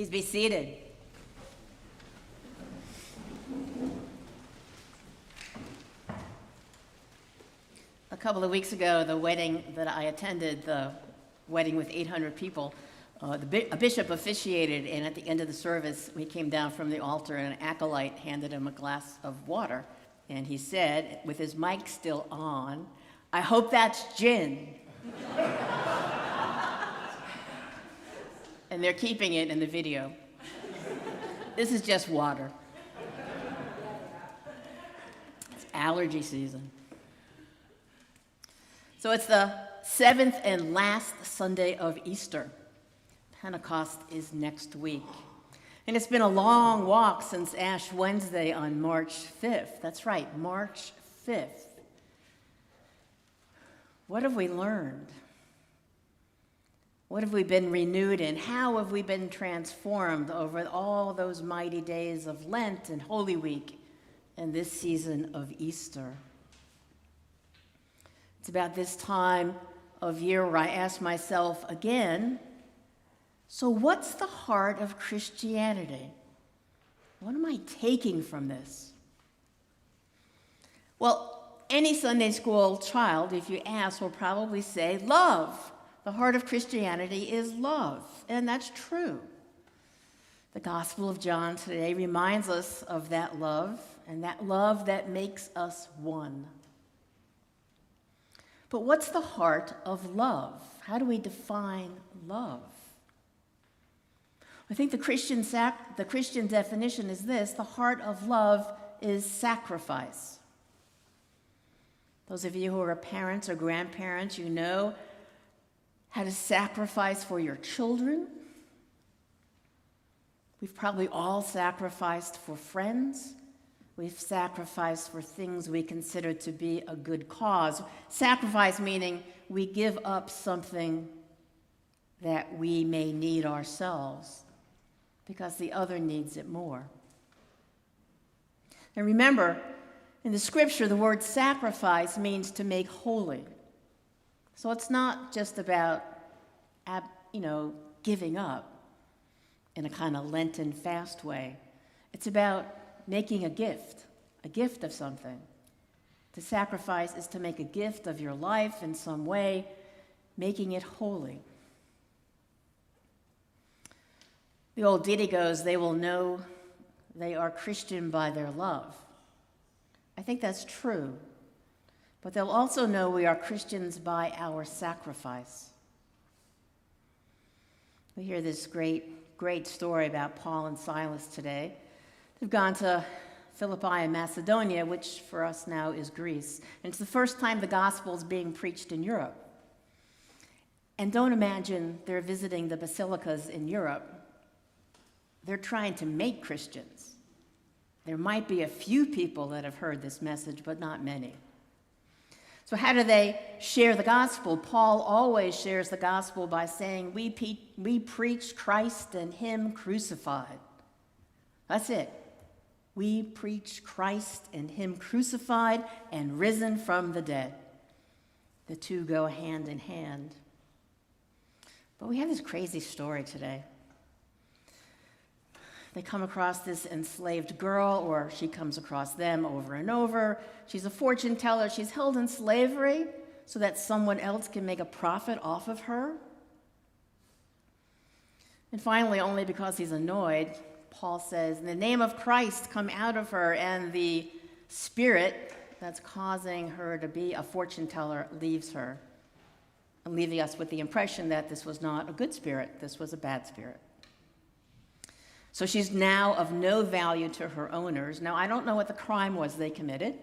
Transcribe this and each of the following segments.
Please be seated. A couple of weeks ago, the wedding that I attended, the wedding with 800 people, a bishop officiated, and at the end of the service, we came down from the altar, and an acolyte handed him a glass of water. And he said, with his mic still on, "I hope that's gin." And they're keeping it in the video. This is just water. It's allergy season. So it's the 7th and last Sunday of Easter. Pentecost is next week. And it's been a long walk since Ash Wednesday on March 5th. That's right, March 5th. What have we learned? What have we been renewed in? How have we been transformed over all those mighty days of Lent and Holy Week and this season of Easter? It's about this time of year where I ask myself again, so what's the heart of Christianity? What am I taking from this? Well, any Sunday school child, if you ask, will probably say love. The heart of Christianity is love, and that's true. The Gospel of John today reminds us of that love, and that love that makes us one. But what's the heart of love? How do we define love? I think the Christian definition is this: the heart of love is sacrifice. Those of you who are parents or grandparents, you know how to sacrifice for your children. We've probably all sacrificed for friends. We've sacrificed for things we consider to be a good cause. Sacrifice meaning we give up something that we may need ourselves because the other needs it more. And remember, in the scripture, the word sacrifice means to make holy. So it's not just about, giving up in a kind of Lenten fast way. It's about making a gift of something. To sacrifice is to make a gift of your life in some way, making it holy. The old ditty goes, "They will know they are Christian by their love." I think that's true. But they'll also know we are Christians by our sacrifice. We hear this great story about Paul and Silas today. They've gone to Philippi in Macedonia, which for us now is Greece. And it's the first time the gospel is being preached in Europe. And don't imagine they're visiting the basilicas in Europe. They're trying to make Christians. There might be a few people that have heard this message, but not many. So how do they share the gospel? Paul always shares the gospel by saying, we preach Christ and him crucified. That's it. We preach Christ and him crucified and risen from the dead. The two go hand in hand. But we have this crazy story today. They come across this enslaved girl, or she comes across them over and over. She's a fortune teller. She's held in slavery so that someone else can make a profit off of her. And finally, only because he's annoyed, Paul says, "In the name of Christ, come out of her," and the spirit that's causing her to be a fortune teller leaves her, leaving us with the impression that this was not a good spirit, this was a bad spirit. So she's now of no value to her owners. Now, I don't know what the crime was they committed.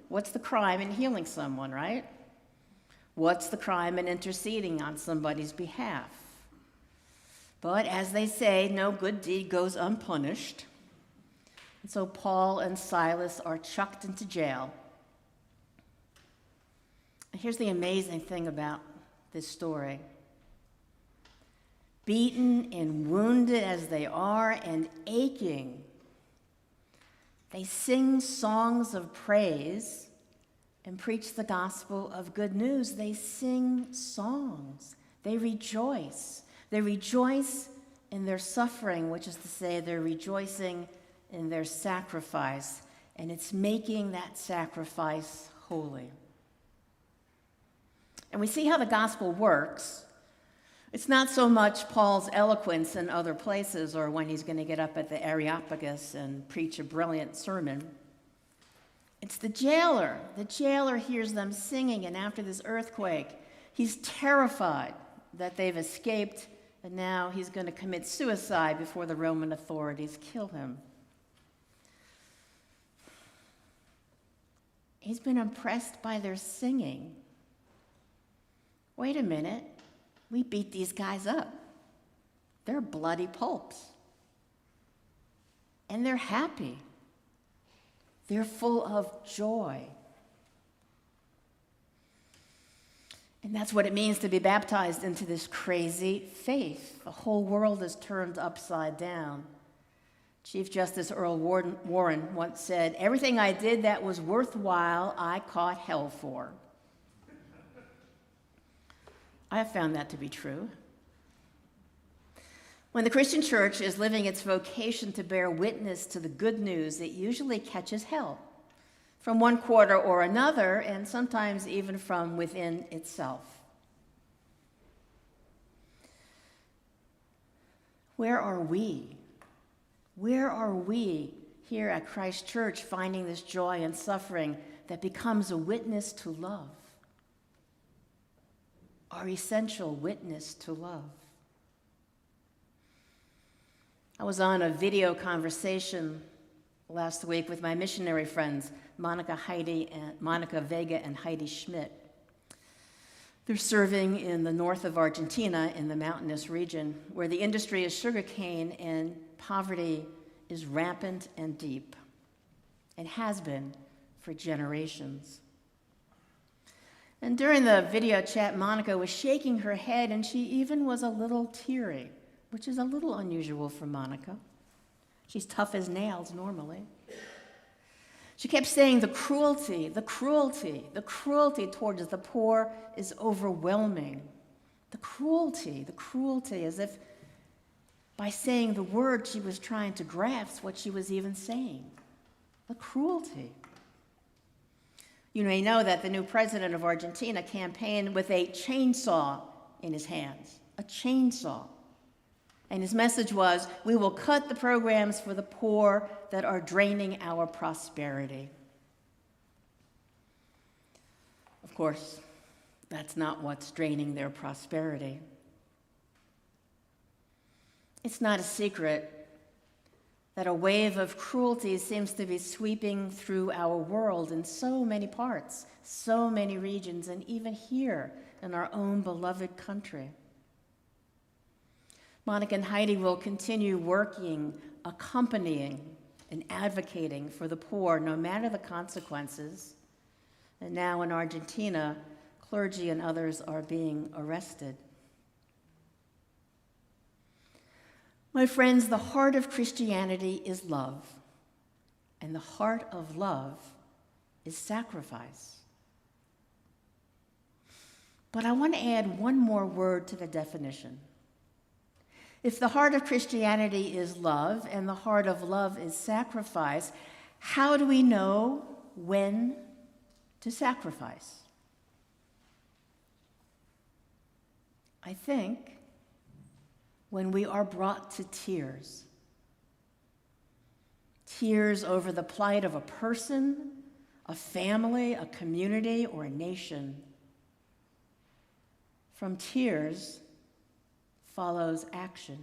What's the crime in healing someone, right? What's the crime in interceding on somebody's behalf? But as they say, no good deed goes unpunished. And so Paul and Silas are chucked into jail. And here's the amazing thing about this story. Beaten and wounded as they are and aching, they sing songs of praise and preach the gospel of good news. They sing songs. They rejoice. They rejoice in their suffering, which is to say they're rejoicing in their sacrifice, and it's making that sacrifice holy. And we see how the gospel works. It's not so much Paul's eloquence in other places or when he's going to get up at the Areopagus and preach a brilliant sermon. It's the jailer. The jailer hears them singing, and after this earthquake, he's terrified that they've escaped, and now he's going to commit suicide before the Roman authorities kill him. He's been impressed by their singing. Wait a minute, we beat these guys up. They're bloody pulps. And they're happy. They're full of joy. And that's what it means to be baptized into this crazy faith. The whole world is turned upside down. Chief Justice Earl Warren once said, "Everything I did that was worthwhile, I caught hell for." I have found that to be true. When the Christian church is living its vocation to bear witness to the good news, it usually catches hell from one quarter or another, and sometimes even from within itself. Where are we? Where are we here at Christ Church finding this joy and suffering that becomes a witness to love? Our essential witness to love. I was on a video conversation last week with my missionary friends, Monica Vega and Heidi Schmidt. They're serving in the north of Argentina in the mountainous region where the industry is sugarcane and poverty is rampant and deep and has been for generations. And during the video chat, Monica was shaking her head, and she even was a little teary, which is a little unusual for Monica. She's tough as nails normally. She kept saying the cruelty towards the poor is overwhelming. The cruelty, as if by saying the word she was trying to grasp what she was even saying. The cruelty. You may know that the new president of Argentina campaigned with a chainsaw in his hands, a chainsaw. And his message was, we will cut the programs for the poor that are draining our prosperity. Of course, that's not what's draining their prosperity. It's not a secret that a wave of cruelty seems to be sweeping through our world in so many parts, so many regions, and even here in our own beloved country. Monica and Heidi will continue working, accompanying, and advocating for the poor, no matter the consequences. And now in Argentina, clergy and others are being arrested. My friends, the heart of Christianity is love, and the heart of love is sacrifice. But I want to add one more word to the definition. If the heart of Christianity is love, and the heart of love is sacrifice, how do we know when to sacrifice? I think when we are brought to tears. Tears over the plight of a person, a family, a community, or a nation. From tears follows action.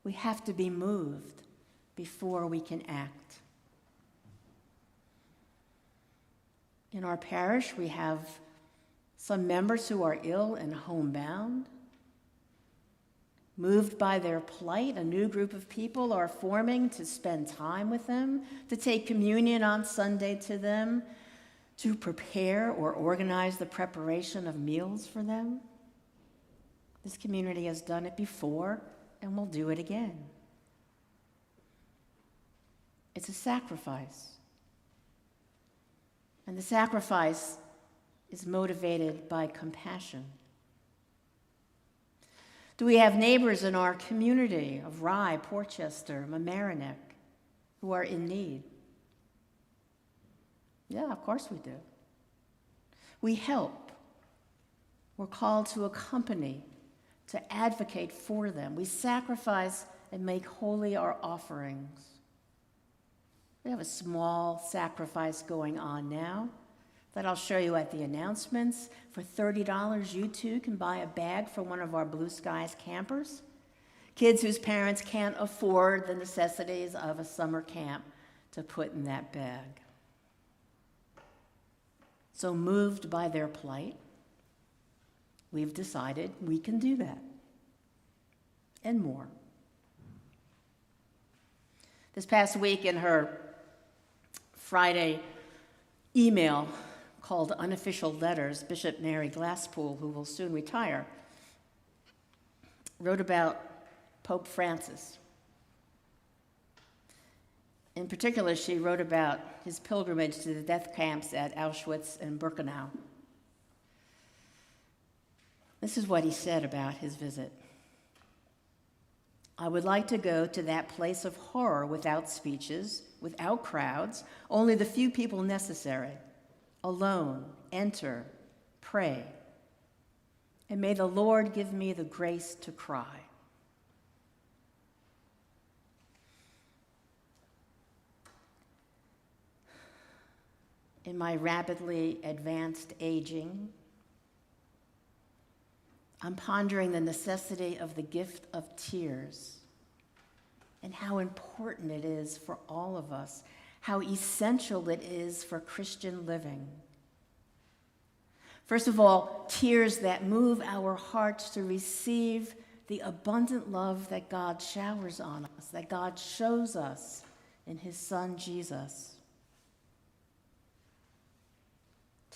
We have to be moved before we can act. In our parish, we have some members who are ill and homebound. Moved by their plight, a new group of people are forming to spend time with them, to take communion on Sunday to them, to prepare or organize the preparation of meals for them. This community has done it before and will do it again. It's a sacrifice. And the sacrifice is motivated by compassion. Do we have neighbors in our community of Rye, Portchester, Mamaroneck who are in need? Yeah, of course we do. We help. We're called to accompany, to advocate for them. We sacrifice and make holy our offerings. We have a small sacrifice going on now that I'll show you at the announcements. For $30, you too can buy a bag for one of our Blue Skies campers. Kids whose parents can't afford the necessities of a summer camp to put in that bag. So moved by their plight, we've decided we can do that and more. This past week in her Friday email called Unofficial Letters, Bishop Mary Glasspool, who will soon retire, wrote about Pope Francis. In particular, she wrote about his pilgrimage to the death camps at Auschwitz and Birkenau. This is what he said about his visit. I would like to go to that place of horror without speeches, without crowds, only the few people necessary. Alone, enter, pray, and may the Lord give me the grace to cry. In my rapidly advanced aging, I'm pondering the necessity of the gift of tears and how important it is for all of us, how essential it is for Christian living. First of all, tears that move our hearts to receive the abundant love that God showers on us, that God shows us in his Son, Jesus.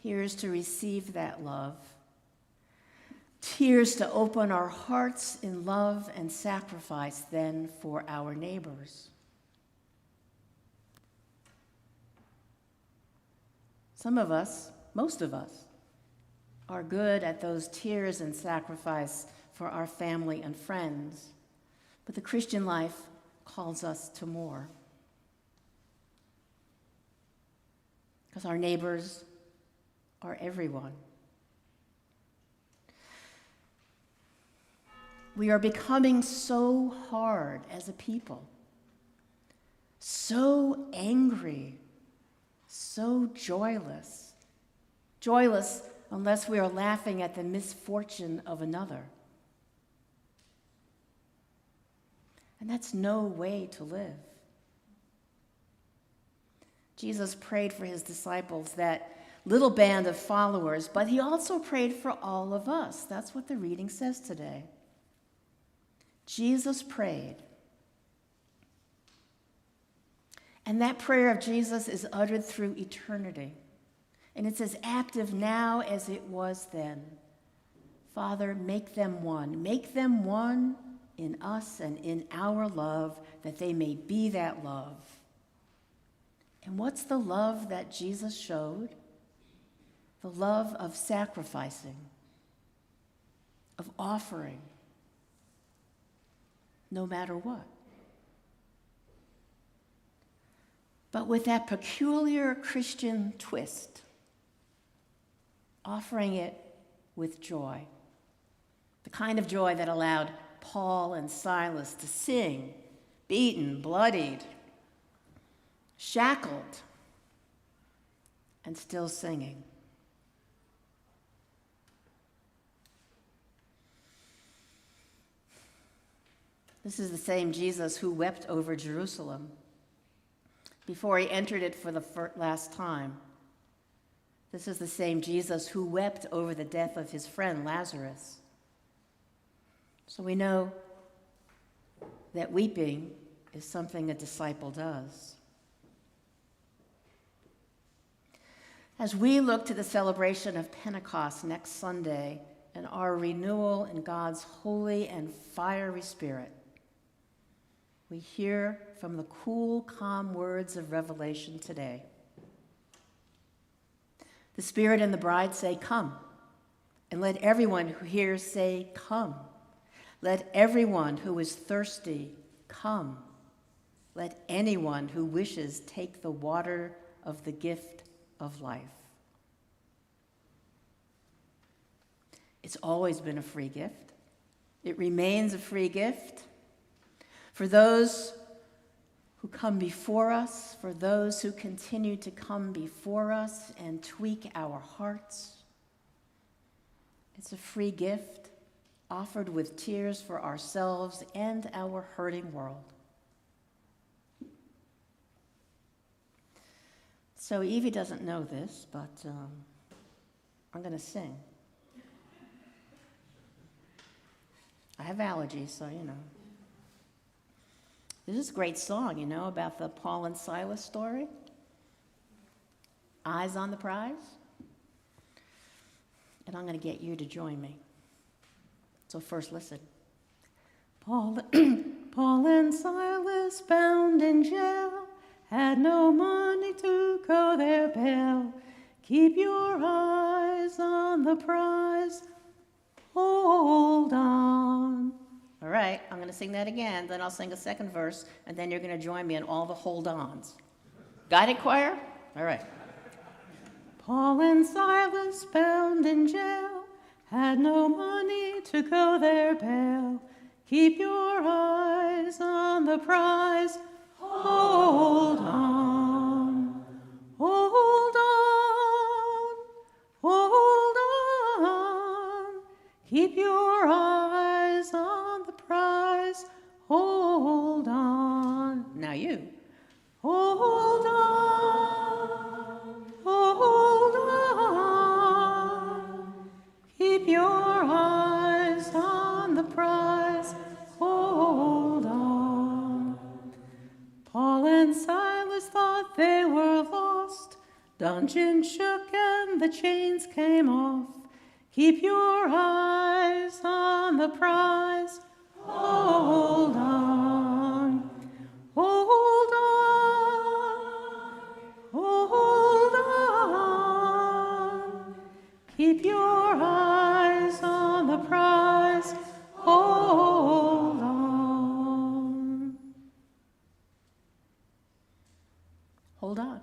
Tears to receive that love. Tears to open our hearts in love and sacrifice then for our neighbors. Some of us, most of us, are good at those tears and sacrifice for our family and friends, but the Christian life calls us to more. Because our neighbors are everyone. We are becoming so hard as a people, so angry, so joyless. Joyless unless we are laughing at the misfortune of another. And that's no way to live. Jesus prayed for his disciples, that little band of followers, but he also prayed for all of us. That's what the reading says today. Jesus prayed. And that prayer of Jesus is uttered through eternity. And it's as active now as it was then. Father, make them one. Make them one in us and in our love, that they may be that love. And what's the love that Jesus showed? The love of sacrificing, of offering, no matter what. But with that peculiar Christian twist, offering it with joy, the kind of joy that allowed Paul and Silas to sing, beaten, bloodied, shackled, and still singing. This is the same Jesus who wept over Jerusalem before he entered it for the last time. This is the same Jesus who wept over the death of his friend Lazarus. So we know that weeping is something a disciple does. As we look to the celebration of Pentecost next Sunday and our renewal in God's holy and fiery Spirit, we hear from the cool, calm words of Revelation today. The Spirit and the bride say, "Come," and let everyone who hears say, "Come." Let everyone who is thirsty come. Let anyone who wishes take the water of the gift of life. It's always been a free gift. It remains a free gift for those who come before us, for those who continue to come before us and tweak our hearts. It's a free gift offered with tears for ourselves and our hurting world. So Evie doesn't know this, but I'm going to sing. I have allergies, so you know. This is a great song, you know, about the Paul and Silas story. Eyes on the prize. And I'm going to get you to join me. So first, listen. Paul and Silas, bound in jail, had no money to go their bail. Keep your eyes on the prize. Hold on. All right, I'm going to sing that again, then I'll sing a second verse, and then you're going to join me in all the hold-ons. Got it, choir? All right. Paul and Silas, bound in jail, had no money to go their bail. Keep your eyes on the prize. Hold on. Hold on. Hold on. Keep your eyes on the prize. Hold on. Now you. Hold on. Hold on. Keep your eyes on the prize. Hold on. Paul and Silas thought they were lost. Dungeon shook and the chains came off. Keep your eyes on the prize. Hold on. Hold on. Hold on. Keep your eyes on the prize. Hold on. Hold on.